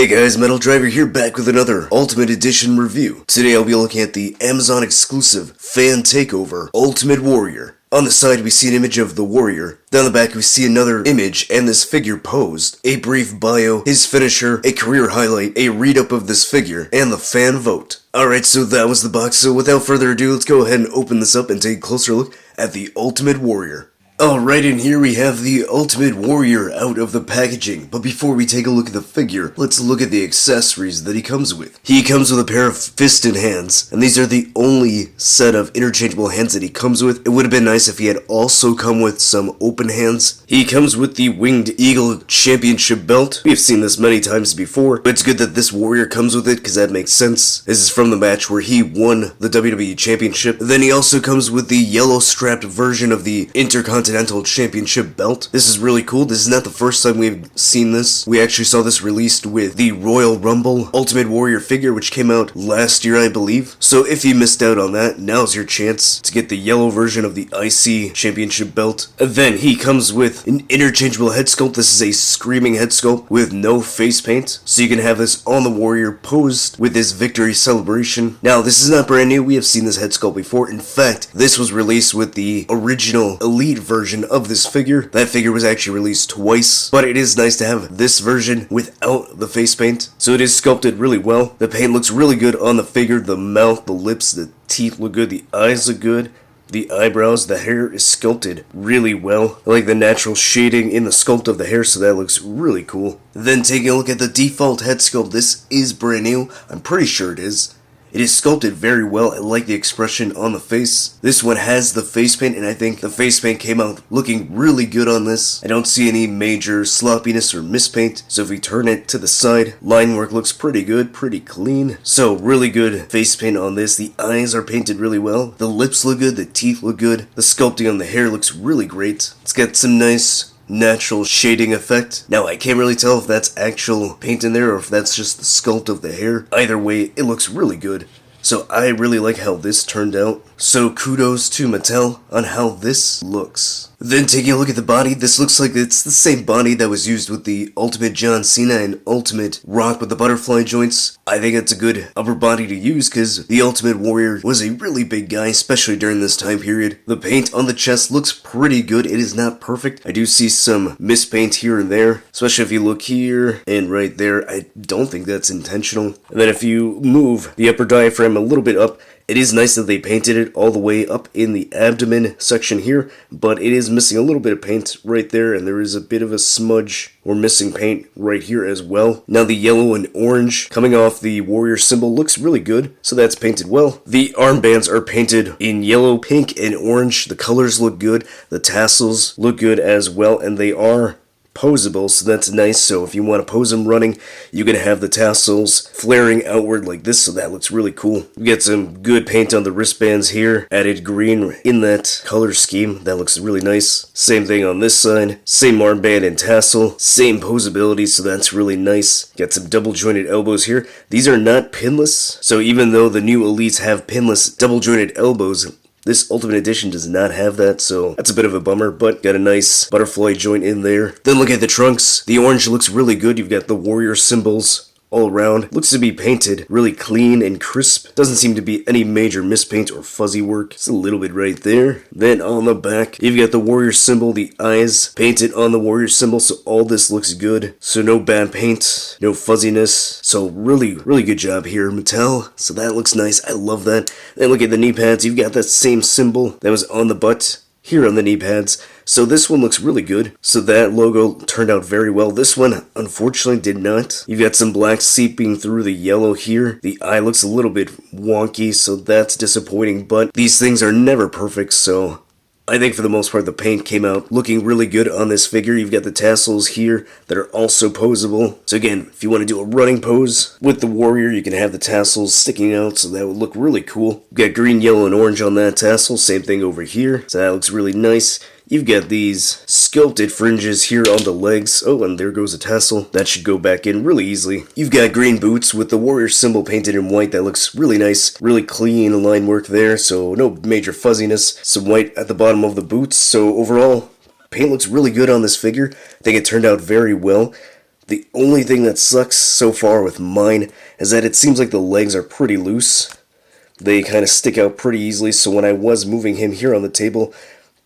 Hey guys, Metal Driver here, back with another Ultimate Edition review. Today I'll be looking at the Amazon exclusive Fan Takeover Ultimate Warrior. On the side we see an image of the warrior. Down the back we see another image and this figure posed. A brief bio, his finisher, a career highlight, a read-up of this figure, and the fan vote. Alright, so that was the box, so without further ado, let's go ahead and open this up and take a closer look at the Ultimate Warrior. Alright, and here we have the Ultimate Warrior out of the packaging, but before we take a look at the figure, let's look at the accessories that he comes with. He comes with a pair of fisted hands, and these are the only set of interchangeable hands that he comes with. It would have been nice if he had also come with some open hands. He comes with the Winged Eagle Championship belt. We've seen this many times before, but it's good that this warrior comes with it, because that makes sense. This is from the match where he won the WWE Championship. Then he also comes with the yellow strapped version of the Intercontinental Championship belt. This is really cool. This is not the first time we've seen this. We actually saw this released with the Royal Rumble Ultimate Warrior figure, which came out last year, I believe. So if you missed out on that, now's your chance to get the yellow version of the IC Championship belt. And then he comes with an interchangeable head sculpt. This is a screaming head sculpt with no face paint. So you can have this on the warrior posed with his victory celebration. Now, this is not brand new. We have seen this head sculpt before. In fact, this was released with the original Elite version of this figure. That figure was actually released twice, but it is nice to have this version without the face paint. So it is sculpted really well. The paint looks really good on the figure. The mouth, the lips, the teeth look good. The eyes look good. The eyebrows, the hair is sculpted really well. I like the natural shading in the sculpt of the hair, so that looks really cool. Then taking a look at the default head sculpt, this is brand new. I'm pretty sure it is. It is sculpted very well. I like the expression on the face. This one has the face paint, and I think the face paint came out looking really good on this. I don't see any major sloppiness or mispaint, so if we turn it to the side, line work looks pretty good, pretty clean. So really good face paint on this. The eyes are painted really well. The lips look good, the teeth look good. The sculpting on the hair looks really great. It's got some nice natural shading effect. Now, I can't really tell if that's actual paint in there or if that's just the sculpt of the hair. Either way, it looks really good. So I really like how this turned out. So kudos to Mattel on how this looks. Then taking a look at the body, this looks like it's the same body that was used with the Ultimate John Cena and Ultimate Rock with the butterfly joints. I think it's a good upper body to use because the Ultimate Warrior was a really big guy, especially during this time period. The paint on the chest looks pretty good. It is not perfect. I do see some mispaint here and there, especially if you look here and right there. I don't think that's intentional. And then if you move the upper diaphragm a little bit up, it is nice that they painted it all the way up in the abdomen section here, but it is missing a little bit of paint right there, and there is a bit of a smudge or missing paint right here as well. Now the yellow and orange coming off the warrior symbol looks really good, so that's painted well. The armbands are painted in yellow, pink, and orange. The colors look good. The tassels look good as well, and they are posable, so that's nice. So if you want to pose them running, you can have the tassels flaring outward like this, so that looks really cool. You get some good paint on the wristbands here, added green in that color scheme. That looks really nice. Same thing on this side, same armband and tassel, same posability, so that's really nice. Got some double jointed elbows here. These are not pinless, so even though the new elites have pinless double jointed elbows, this Ultimate Edition does not have that, so that's a bit of a bummer, but got a nice butterfly joint in there. Then look at the trunks. The orange looks really good. You've got the warrior symbols all around. Looks to be painted really clean and crisp. Doesn't seem to be any major mispaint or fuzzy work. It's a little bit right there. Then on the back, you've got the warrior symbol, the eyes painted on the warrior symbol, so all this looks good. So no bad paint, no fuzziness. So really good job here, Mattel. So that looks nice. I love that. Then look at the knee pads. You've got that same symbol that was on the butt here on the knee pads. So this one looks really good. So that logo turned out very well. This one, unfortunately, did not. You've got some black seeping through the yellow here. The eye looks a little bit wonky, so that's disappointing. But these things are never perfect, so I think for the most part the paint came out looking really good on this figure. You've got the tassels here that are also posable. So again, if you want to do a running pose with the warrior, you can have the tassels sticking out, so that would look really cool. You've got green, yellow, and orange on that tassel. Same thing over here. So that looks really nice. You've got these sculpted fringes here on the legs. Oh, and there goes a tassel. That should go back in really easily. You've got green boots with the warrior symbol painted in white. That looks really nice. Really clean line work there, so no major fuzziness. Some white at the bottom of the boots. So overall, paint looks really good on this figure. I think it turned out very well. The only thing that sucks so far with mine is that it seems like the legs are pretty loose. They kind of stick out pretty easily, so when I was moving him here on the table,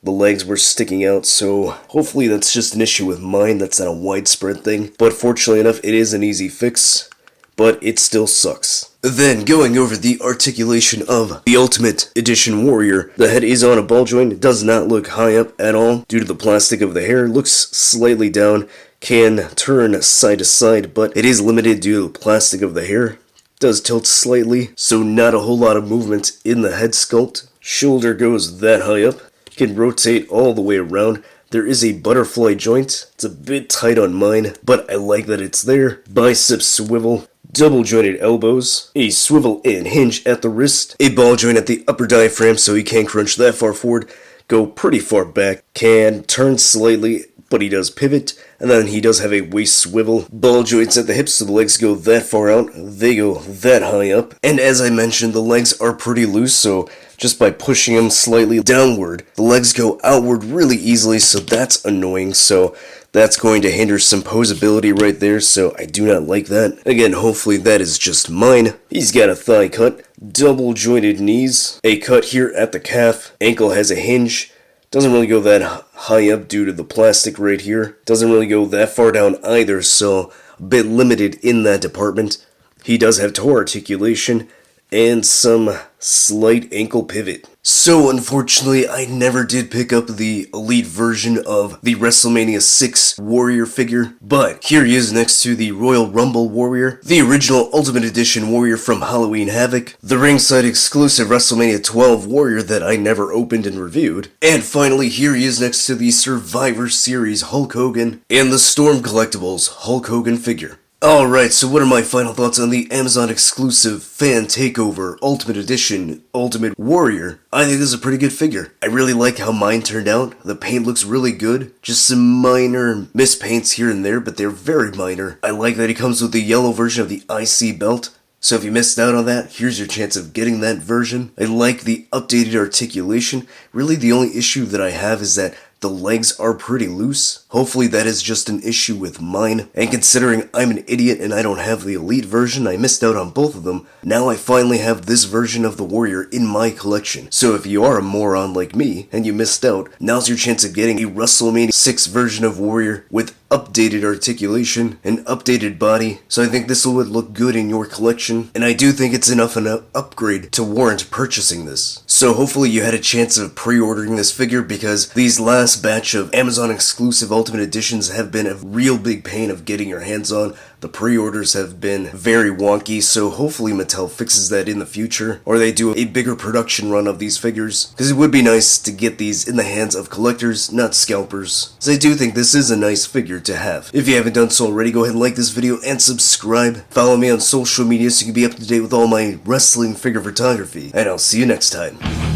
the legs were sticking out, so hopefully that's just an issue with mine, that's not a widespread thing. But fortunately enough, it is an easy fix, but it still sucks. Then, going over the articulation of the Ultimate Edition Warrior, the head is on a ball joint. It does not look high up at all due to the plastic of the hair. It looks slightly down, can turn side to side, but it is limited due to the plastic of the hair. Does tilt slightly, so not a whole lot of movement in the head sculpt. Shoulder goes that high up, can rotate all the way around. There is a butterfly joint. It's a bit tight on mine, but I like that it's there. Bicep swivel, double jointed elbows, a swivel and hinge at the wrist, a ball joint at the upper diaphragm so he can't crunch that far forward, go pretty far back, can turn slightly, but he does pivot, and then he does have a waist swivel. Ball joints at the hips so the legs go that far out, they go that high up. And as I mentioned, the legs are pretty loose, so just by pushing them slightly downward, the legs go outward really easily, so that's annoying. So that's going to hinder some posability right there, so I do not like that. Again, hopefully that is just mine. He's got a thigh cut, double jointed knees, a cut here at the calf, ankle has a hinge. Doesn't really go that high up due to the plastic right here. Doesn't really go that far down either, so a bit limited in that department. He does have toe articulation and some slight ankle pivot. So unfortunately, I never did pick up the Elite version of the WrestleMania 6 Warrior figure, but here he is next to the Royal Rumble Warrior, the original Ultimate Edition Warrior from Halloween Havoc, the ringside exclusive WrestleMania 12 Warrior that I never opened and reviewed, and finally here he is next to the Survivor Series Hulk Hogan and the Storm Collectibles Hulk Hogan figure. Alright, so what are my final thoughts on the Amazon exclusive Fan Takeover Ultimate Edition Ultimate Warrior? I think this is a pretty good figure. I really like how mine turned out. The paint looks really good. Just some minor mispaints here and there, but they're very minor. I like that he comes with the yellow version of the IC belt. So if you missed out on that, here's your chance of getting that version. I like the updated articulation. Really the only issue that I have is that the legs are pretty loose. Hopefully that is just an issue with mine. And considering I'm an idiot and I don't have the Elite version, I missed out on both of them. Now I finally have this version of the Warrior in my collection. So if you are a moron like me and you missed out, now's your chance of getting a WrestleMania 6 version of Warrior with updated articulation and updated body. So I think this would look good in your collection. And I do think it's enough an upgrade to warrant purchasing this. So hopefully you had a chance of pre-ordering this figure, because these last batch of Amazon exclusive Ultimate Editions have been a real big pain of getting your hands on. The pre-orders have been very wonky, so hopefully Mattel fixes that in the future, or they do a bigger production run of these figures, because it would be nice to get these in the hands of collectors, not scalpers. So I do think this is a nice figure to have. If you haven't done so already, go ahead and like this video and subscribe. Follow me on social media so you can be up to date with all my wrestling figure photography, and I'll see you next time.